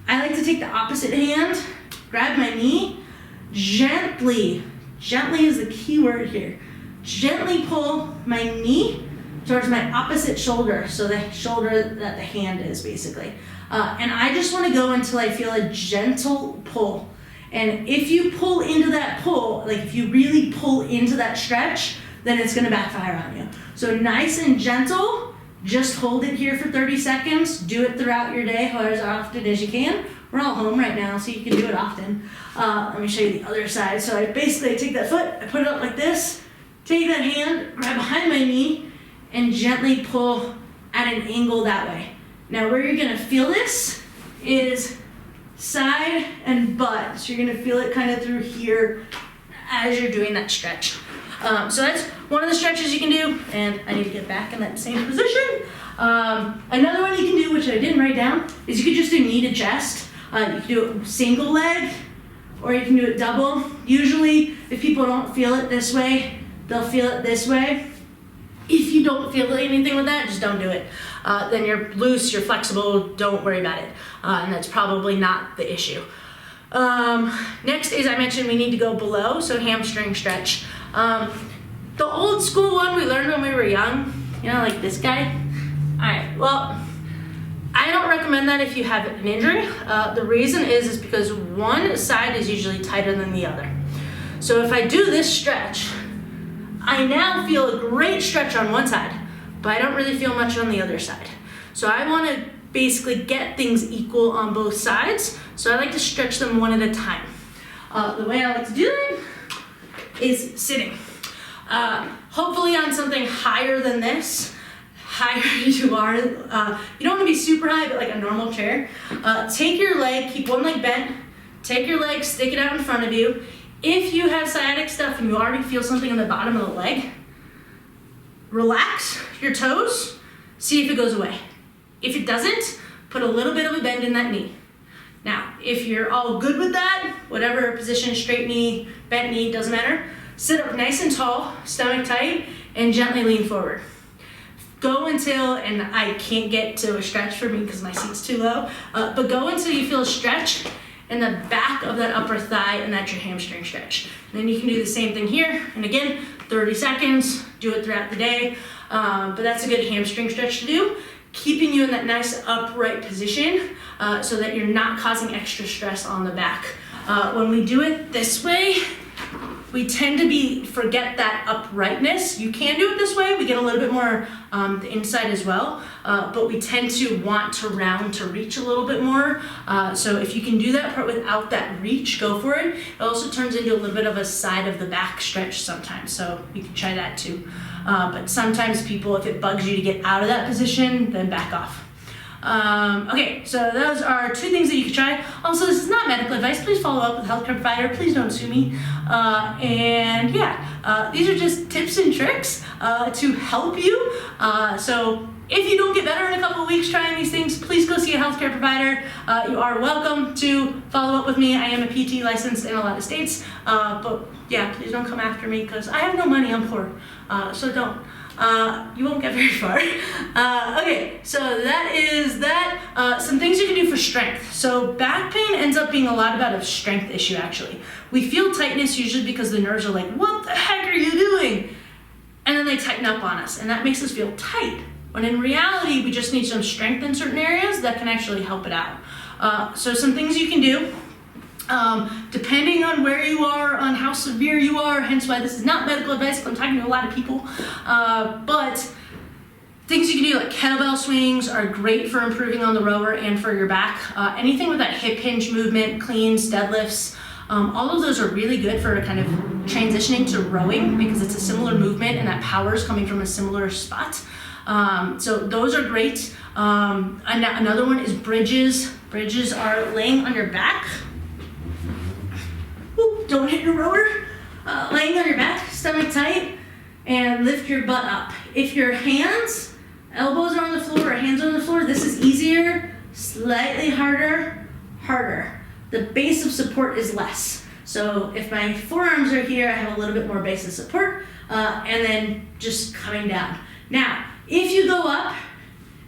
I like to take the opposite hand, grab my knee, gently is the key word here. Gently pull my knee towards my opposite shoulder, so the shoulder that the hand is basically. And I just want to go until I feel a gentle pull. And if you pull into that pull, like if you really pull into that stretch, then it's going to backfire on you. So nice and gentle, just hold it here for 30 seconds. Do it throughout your day, as often as you can. We're all home right now, so you can do it often. Let me show you the other side. So I basically take that foot, I put it up like this, take that hand, grab behind my knee, and gently pull at an angle that way. Now where you're gonna feel this is side and butt. So you're gonna feel it kind of through here as you're doing that stretch. So that's one of the stretches you can do, and I need to get back in that same position. Another one you can do, which I didn't write down, is you could just do knee to chest. You can do it single leg, or you can do it double. Usually, if people don't feel it this way, they'll feel it this way. If you don't feel anything with that, just don't do it. Then you're loose, you're flexible, don't worry about it. And that's probably not the issue. Next is, I mentioned we need to go below, so hamstring stretch. The old school one we learned when we were young, like this guy. All right, well, I don't recommend that if you have an injury. The reason is because one side is usually tighter than the other. So if I do this stretch, I now feel a great stretch on one side, but I don't really feel much on the other side. So I want to basically get things equal on both sides. So I like to stretch them one at a time. The way I like to do that is sitting. Hopefully on something higher than this. Higher you are, you don't want to be super high, but like a normal chair. Take your leg, keep one leg bent, take your leg, stick it out in front of you. If you have sciatic stuff and you already feel something on the bottom of the leg, relax your toes, see if it goes away. If it doesn't, put a little bit of a bend in that knee. Now, if you're all good with that, whatever position, straight knee, bent knee, doesn't matter, sit up nice and tall, stomach tight, and gently lean forward. Go until, and I can't get to a stretch for me because my seat's too low, but go until you feel a stretch in the back of that upper thigh, and that's your hamstring stretch. And then you can do the same thing here, and again, 30 seconds, do it throughout the day, but that's a good hamstring stretch to do, keeping you in that nice upright position so that you're not causing extra stress on the back. When we do it this way, we tend to forget that uprightness. You can do it this way. We get a little bit more the inside as well, but we tend to want to round to reach a little bit more. So if you can do that part without that reach, go for it. It also turns into a little bit of a side of the back stretch sometimes, so you can try that too. But sometimes people, if it bugs you to get out of that position, then back off. Okay, so those are two things that you can try. Also, this is not medical advice. Please follow up with a healthcare provider. Please don't sue me. And yeah, these are just tips and tricks to help you. So if you don't get better in a couple of weeks trying these things, please go see a healthcare provider. You are welcome to follow up with me. I am a PT licensed in a lot of states. But yeah, please don't come after me because I have no money. I'm poor. So don't. You won't get very far. Okay, so that is that. Some things you can do for strength. So back pain ends up being a lot about a strength issue actually. We feel tightness usually because the nerves are like, what the heck are you doing? And then they tighten up on us and that makes us feel tight. When in reality, we just need some strength in certain areas that can actually help it out. So some things you can do. Depending on where you are, on how severe you are, hence why this is not medical advice, I'm talking to a lot of people, but Things you can do like kettlebell swings are great for improving on the rower and for your back. Anything with that hip hinge movement, cleans, deadlifts, all of those are really good for kind of transitioning to rowing because it's a similar movement and that power is coming from a similar spot. So those are great. Another one is bridges. Bridges are laying on your back. Ooh, don't hit your rower. Laying on your back, stomach tight, and lift your butt up. If your elbows are on the floor or hands are on the floor, this is easier, slightly harder, harder. The base of support is less. So if my forearms are here, I have a little bit more base of support, and then just coming down. Now, if you go up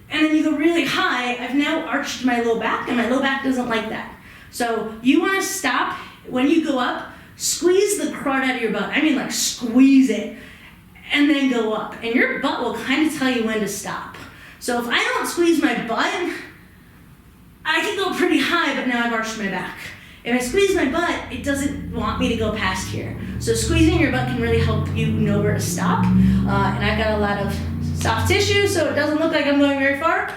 and then you go really high, I've now arched my low back, and my low back doesn't like that. So you want to stop when you go up, squeeze the crud out of your butt. I mean, like squeeze it, and then go up. And your butt will kind of tell you when to stop. So if I don't squeeze my butt, I can go pretty high, but now I've arched my back. If I squeeze my butt, it doesn't want me to go past here. So squeezing your butt can really help you know where to stop. And I've got a lot of soft tissue, so it doesn't look like I'm going very far.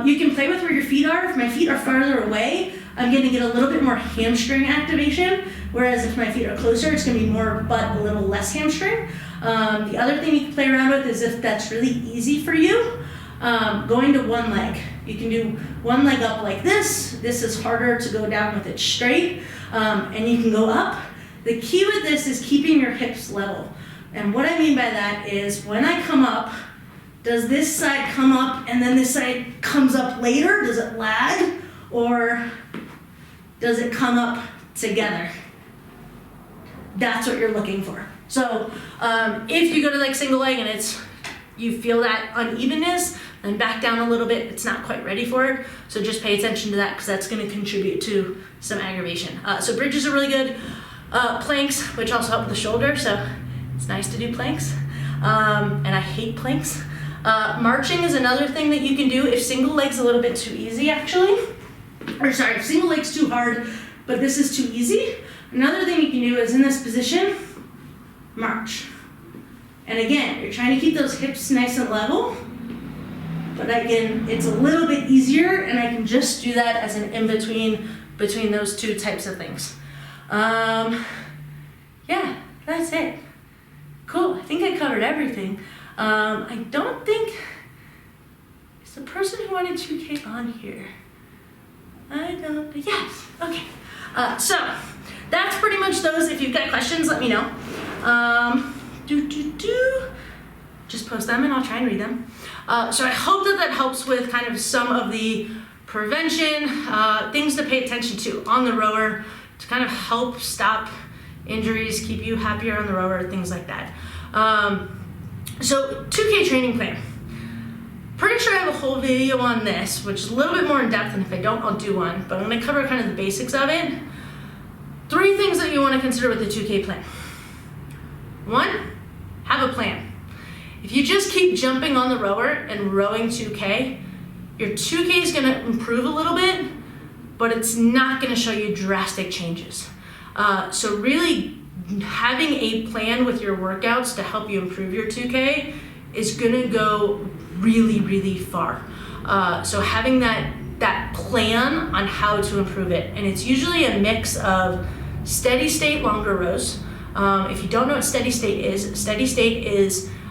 You can play with where your feet are. If my feet are farther away, I'm going to get a little bit more hamstring activation, whereas if my feet are closer, it's going to be more butt, a little less hamstring. The other thing you can play around with is if that's really easy for you, going to one leg. You can do one leg up like this. This is harder to go down with it straight, and you can go up. The key with this is keeping your hips level. And what I mean by that is when I come up, does this side come up and then this side comes up later? Does it lag? Or does it come up together? That's what you're looking for. So if you go to like single leg and you feel that unevenness, then back down a little bit. It's not quite ready for it. So just pay attention to that because that's going to contribute to some aggravation. So bridges are really good. Planks, which also help with the shoulder. So it's nice to do planks. And I hate planks. Marching is another thing that you can do if single leg's a little bit too easy, actually. Or sorry, if single leg's too hard, but this is too easy. Another thing you can do is in this position, march. And again, you're trying to keep those hips nice and level, but again, it's a little bit easier, and I can just do that as an in-between between those two types of things. Yeah, that's it. Cool, I think I covered everything. I don't think, is the person who wanted 2K on here? I don't, yes, okay. So, that's pretty much those. If you've got questions, let me know. Just post them and I'll try and read them. So I hope that helps with kind of some of the prevention, things to pay attention to on the rower to kind of help stop injuries, keep you happier on the rower, things like that. So 2K training plan. Pretty sure I have a whole video on this, which is a little bit more in depth, and if I don't, I'll do one, but I'm gonna cover kind of the basics of it. 3 things that you wanna consider with the 2K plan. 1, have a plan. If you just keep jumping on the rower and rowing 2K, your 2K is gonna improve a little bit, but it's not gonna show you drastic changes. So really having a plan with your workouts to help you improve your 2K is gonna go really, really far. So having that plan on how to improve it, and it's usually a mix of steady state longer rows. If you don't know what steady state is,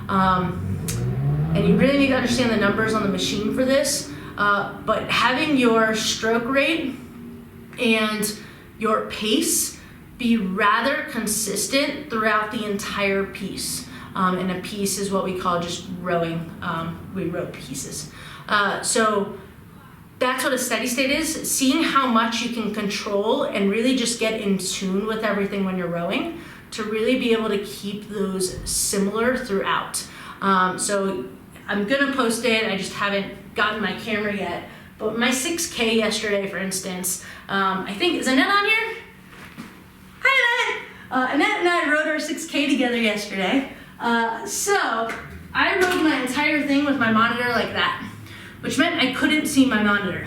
and you really need to understand the numbers on the machine for this, but having your stroke rate and your pace be rather consistent throughout the entire piece. And a piece is what we call just rowing. We row pieces. So that's what a steady state is, seeing how much you can control and really just get in tune with everything when you're rowing to really be able to keep those similar throughout. So I'm gonna post it, I just haven't gotten my camera yet, but my 6K yesterday, for instance, I think, is Annette on here? Hi Annette! Annette and I rode our 6K together yesterday. So I rode my entire thing with my monitor like that, which meant I couldn't see my monitor.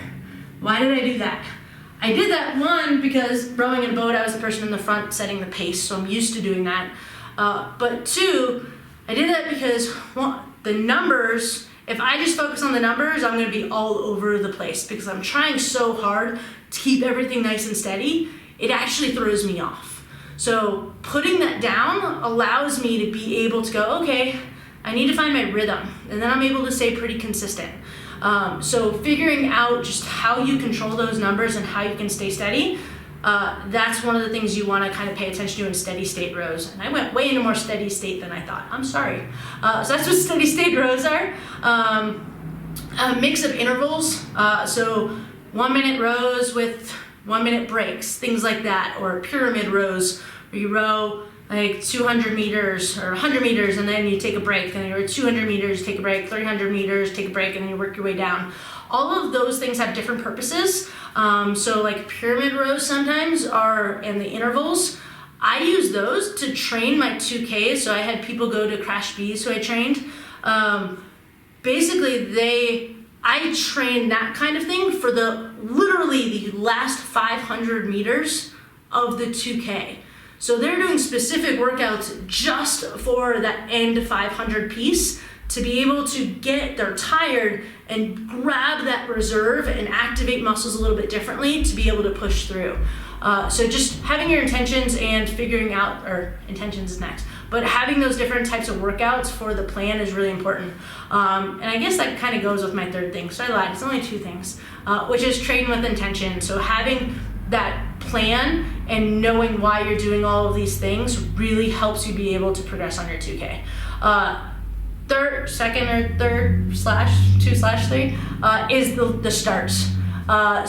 Why did I do that? I did that, 1, because rowing in a boat, I was the person in the front setting the pace, so I'm used to doing that. But 2, I did that because, 1, the numbers If I just focus on the numbers, I'm gonna be all over the place because I'm trying so hard to keep everything nice and steady, it actually throws me off. So putting that down allows me to be able to go, okay, I need to find my rhythm, and then I'm able to stay pretty consistent. So figuring out just how you control those numbers and how you can stay steady, that's one of the things you want to kind of pay attention to in steady state rows. And I went way into more steady state than I thought. I'm sorry. So that's what steady state rows are. A mix of intervals. So 1 minute rows with 1 minute breaks, things like that, or pyramid rows where you row like 200 meters or 100 meters and then you take a break, then you're 200 meters, take a break, 300 meters, take a break, and then you work your way down. All of those things have different purposes. So like pyramid rows sometimes are, and the intervals, I use those to train my 2Ks. So I had people go to Crash Bees who I trained. Basically I train that kind of thing for literally the last 500 meters of the 2K. So they're doing specific workouts just for that end 500 piece to be able to they're tired and grab that reserve and activate muscles a little bit differently to be able to push through. So just having your intentions and figuring out, or intentions is next, but having those different types of workouts for the plan is really important. And I guess that kind of goes with my third thing. So I lied, it's only 2 things, which is train with intention. So having that plan and knowing why you're doing all of these things really helps you be able to progress on your 2K. Second or third /2/3 is the starts.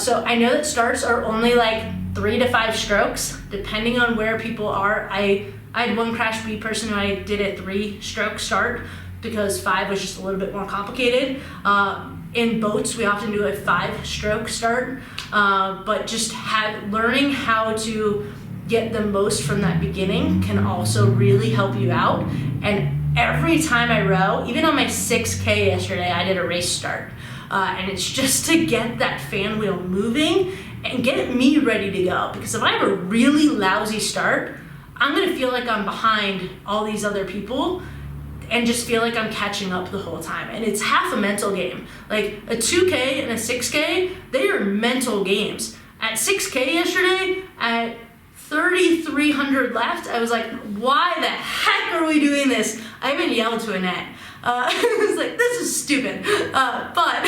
So I know that starts are only like 3 to 5 strokes, depending on where people are. I had one Crash Bee person who I did a 3-stroke start because 5 was just a little bit more complicated. In boats, we often do a 5-stroke start, but just learning how to get the most from that beginning can also really help you out. And every time I row, even on my 6K yesterday, I did a race start. And it's just to get that fan wheel moving and get me ready to go. Because if I have a really lousy start, I'm gonna feel like I'm behind all these other people and just feel like I'm catching up the whole time. And it's half a mental game. Like a 2K and a 6K, they are mental games. At 6K yesterday, at 3,300 left, I was like, why the heck are we doing this? I even yelled to Annette. I was like, this is stupid. But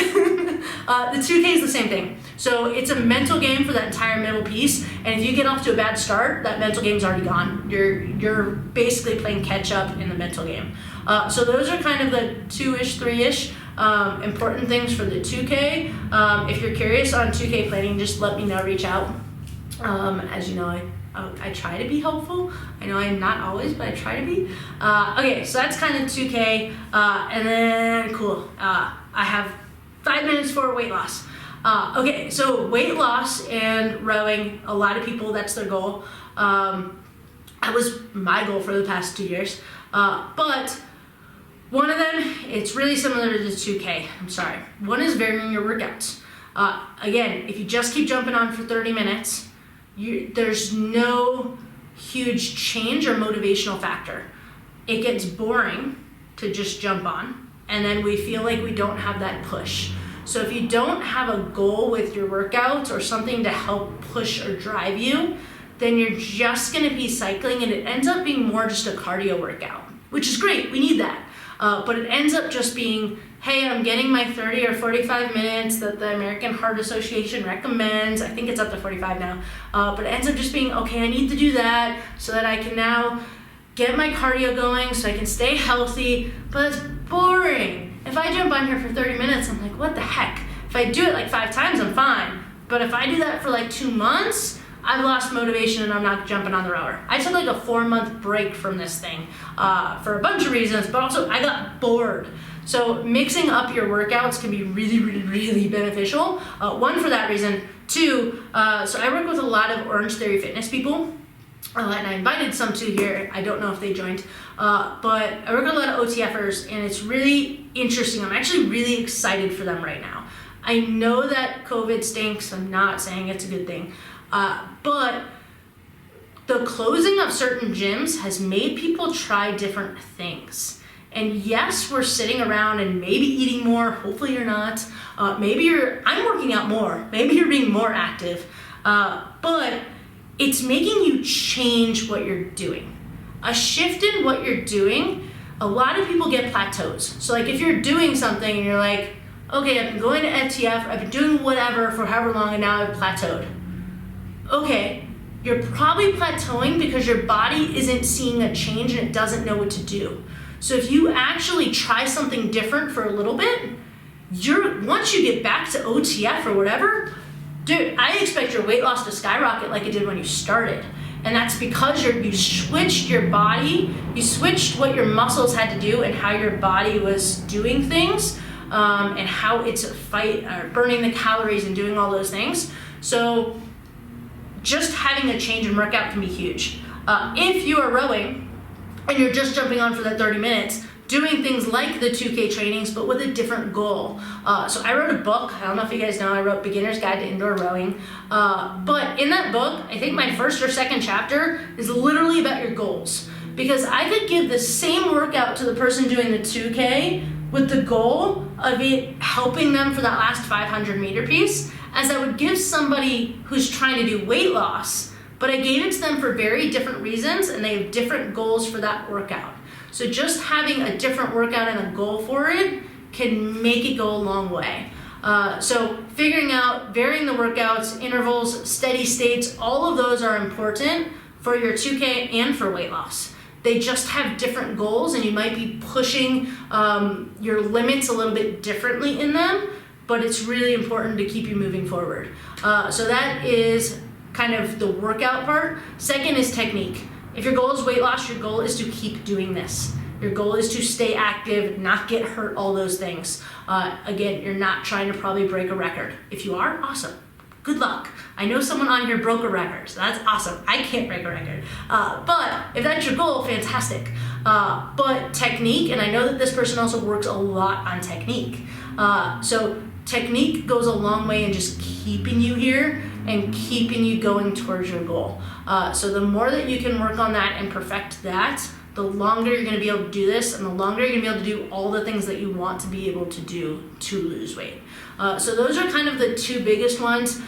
the 2K is the same thing. So it's a mental game for that entire middle piece. And if you get off to a bad start, that mental game's already gone. You're basically playing catch up in the mental game. So those are kind of the 2-ish, 3-ish important things for the 2K. If you're curious on 2K planning, just let me know, reach out. As you know, I try to be helpful. I know I'm not always, but I try to be. Okay, so that's kind of 2K. And then, cool, I have 5 minutes for weight loss. Okay, so weight loss and rowing, a lot of people, that's their goal. That was my goal for the past 2 years. But one of them, it's really similar to the 2K. I'm sorry. One is varying your workouts. Again, if you just keep jumping on for 30 minutes, there's no huge change or motivational factor. It gets boring to just jump on, and then we feel like we don't have that push. So if you don't have a goal with your workouts or something to help push or drive you, then you're just gonna be cycling, and it ends up being more just a cardio workout, which is great, we need that. But it ends up just being, hey, I'm getting my 30 or 45 minutes that the American Heart Association recommends. I think it's up to 45 now. But it ends up just being, okay, I need to do that so that I can now get my cardio going so I can stay healthy, but it's boring. If I jump on here for 30 minutes, I'm like, what the heck? If I do it like 5 times, I'm fine. But if I do that for like 2 months, I've lost motivation and I'm not jumping on the rower. I took like a 4-month break from this thing for a bunch of reasons, but also I got bored. So mixing up your workouts can be really, really, really beneficial. 1, for that reason. 2, so I work with a lot of Orange Theory Fitness people, and I invited some to here. I don't know if they joined, but I work with a lot of OTFers, and it's really interesting. I'm actually really excited for them right now. I know that COVID stinks. I'm not saying it's a good thing. But the closing of certain gyms has made people try different things. And yes, we're sitting around and maybe eating more. Hopefully you're not. I'm working out more. Maybe you're being more active. But it's making you change what you're doing. A shift in what you're doing, a lot of people get plateaus. So like if you're doing something and you're like, okay, I've been going to FTF, I've been doing whatever for however long and now I've plateaued. Okay, you're probably plateauing because your body isn't seeing a change and it doesn't know what to do. So if you actually try something different for a little bit, once you get back to OTF or whatever, dude, I expect your weight loss to skyrocket like it did when you started. And that's because you switched your body, you switched what your muscles had to do and how your body was doing things, and how it's burning the calories and doing all those things. So just having a change in workout can be huge. If you are rowing and you're just jumping on for that 30 minutes, doing things like the 2K trainings, but with a different goal. So I wrote a book. I don't know if you guys know, I wrote Beginner's Guide to Indoor Rowing. But in that book, I think my first or second chapter is literally about your goals. Because I could give the same workout to the person doing the 2K with the goal of it helping them for that last 500 meter piece, as I would give somebody who's trying to do weight loss, but I gave it to them for very different reasons and they have different goals for that workout. So just having a different workout and a goal for it can make it go a long way. So figuring out, varying the workouts, intervals, steady states, all of those are important for your 2K and for weight loss. They just have different goals and you might be pushing your limits a little bit differently in them, but it's really important to keep you moving forward. So that is kind of the workout part. Second is technique. If your goal is weight loss, your goal is to keep doing this. Your goal is to stay active, not get hurt, all those things. Again, you're not trying to probably break a record. If you are, awesome. Good luck. I know someone on here broke a record, so that's awesome. I can't break a record. But if that's your goal, fantastic. But technique, and I know that this person also works a lot on technique. So technique goes a long way in just keeping you here and keeping you going towards your goal. So the more that you can work on that and perfect that, the longer you're gonna be able to do this and the longer you're gonna be able to do all the things that you want to be able to do to lose weight. So those are kind of the two biggest ones.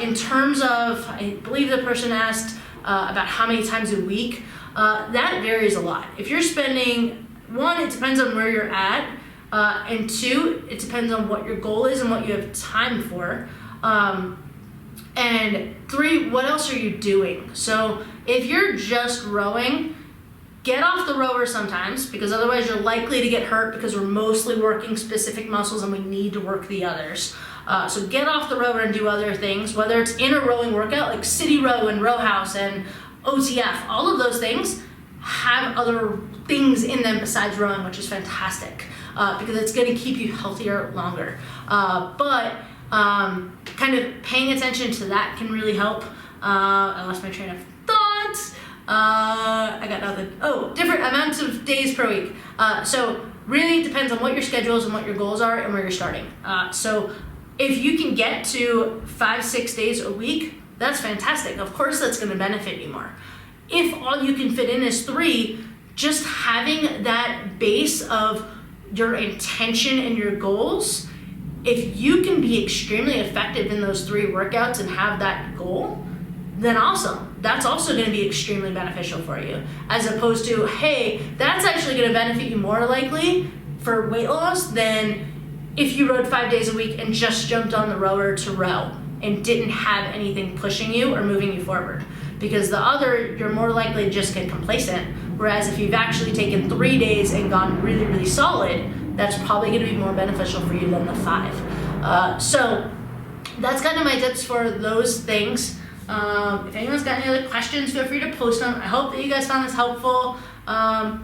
In terms of, I believe the person asked about how many times a week, that varies a lot. If you're spending, one, it depends on where you're at, and two, it depends on what your goal is and what you have time for. And three, what else are you doing? So if you're just rowing, get off the rower sometimes, because otherwise you're likely to get hurt because we're mostly working specific muscles and we need to work the others. So get off the rower and do other things, whether it's in a rowing workout like City Row and Row House and OTF, all of those things have other things in them besides rowing, which is fantastic, because it's gonna keep you healthier longer. But kind of paying attention to that can really help. I lost my train of thought. I got nothing. Oh, different amounts of days per week. So really it depends on what your schedule is and what your goals are and where you're starting. So if you can get to 5-6 days a week, that's fantastic. Of course that's gonna benefit you more. If all you can fit in is 3, just having that base of your intention and your goals, if you can be extremely effective in those 3 workouts and have that goal, then awesome. That's also gonna be extremely beneficial for you. As opposed to, hey, that's actually gonna benefit you more likely for weight loss than if you rowed 5 days a week and just jumped on the rower to row and didn't have anything pushing you or moving you forward. Because the other, you're more likely to just get complacent. Whereas if you've actually taken 3 days and gone really, really solid, that's probably gonna be more beneficial for you than the 5. So that's kind of my tips for those things. If anyone's got any other questions, feel free to post them. I hope that you guys found this helpful.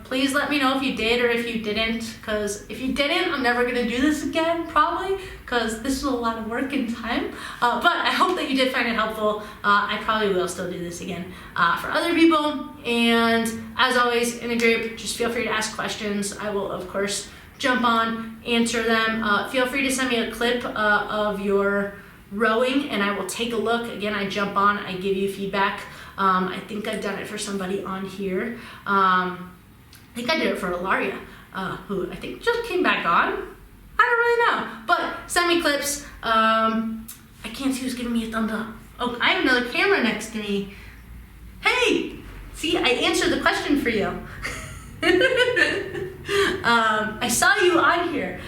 Please let me know if you did or if you didn't, because if you didn't, I'm never gonna do this again, probably, because this is a lot of work and time. But I hope that you did find it helpful. I probably will still do this again for other people. And as always, in a group, just feel free to ask questions. I will, of course, jump on, answer them. Feel free to send me a clip of your rowing and I will take a look. Again, I jump on, I give you feedback. I think I've done it for somebody on here. I think I did it for Ilaria. who I think just came back on. I don't really know, but send me clips. I can't see who's giving me a thumbs up. Oh, I have another camera next to me. Hey, see, I answered the question for you. I saw you on here.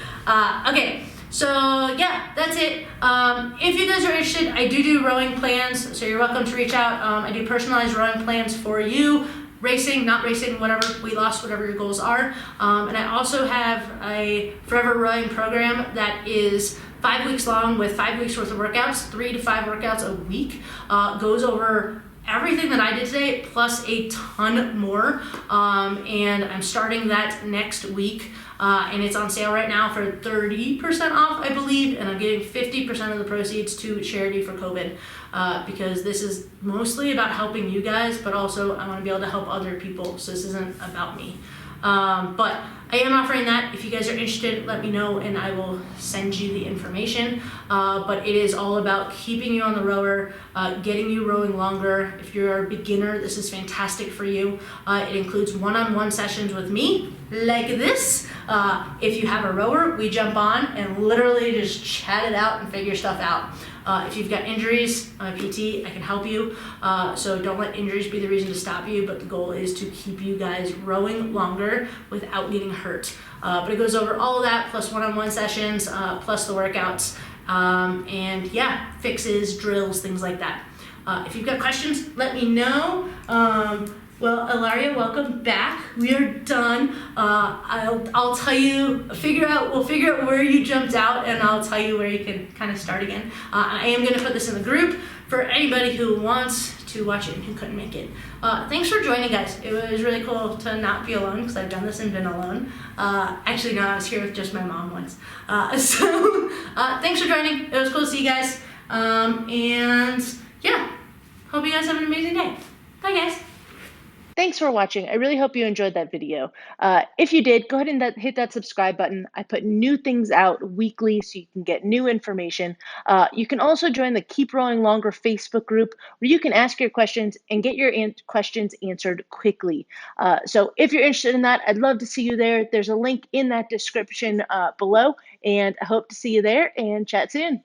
Okay, so yeah, that's it. If you guys are interested, I do rowing plans, so you're welcome to reach out. I do personalized rowing plans for you. Racing, not racing, whatever, weight loss, whatever your goals are. And I also have a forever rowing program that is 5 weeks long with 5 weeks worth of workouts, 3 to 5 workouts a week. Goes over everything that I did today, plus a ton more. And I'm starting that next week. And it's on sale right now for 30% off, I believe, and I'm giving 50% of the proceeds to charity for COVID, because this is mostly about helping you guys, but also I want to be able to help other people, so this isn't about me. But I am offering that. If you guys are interested, let me know and I will send you the information. But it is all about keeping you on the rower, getting you rowing longer. If you're a beginner, this is fantastic for you. It includes one-on-one sessions with me, like this. If you have a rower, we jump on and literally just chat it out and figure stuff out. If you've got injuries, I'm a PT, I can help you. So don't let injuries be the reason to stop you, but the goal is to keep you guys rowing longer without getting hurt. But it goes over all of that, plus one-on-one sessions, plus the workouts, and yeah, fixes, drills, things like that. If you've got questions, let me know. Well, Ilaria, welcome back. We are done. I'll tell you, we'll figure out where you jumped out, and I'll tell you where you can kind of start again. I am going to put this in the group for anybody who wants to watch it and who couldn't make it. Thanks for joining, guys. It was really cool to not be alone, because I've done this and been alone. Actually, no, I was here with just my mom once. So thanks for joining. It was cool to see you guys. And yeah, hope you guys have an amazing day. Bye, guys. Thanks for watching. I really hope you enjoyed that video. If you did, go ahead and hit that subscribe button. I put new things out weekly so you can get new information. You can also join the Keep Rowing Longer Facebook group where you can ask your questions and get your questions answered quickly. So if you're interested in that, I'd love to see you there. There's a link in that description below, and I hope to see you there and chat soon.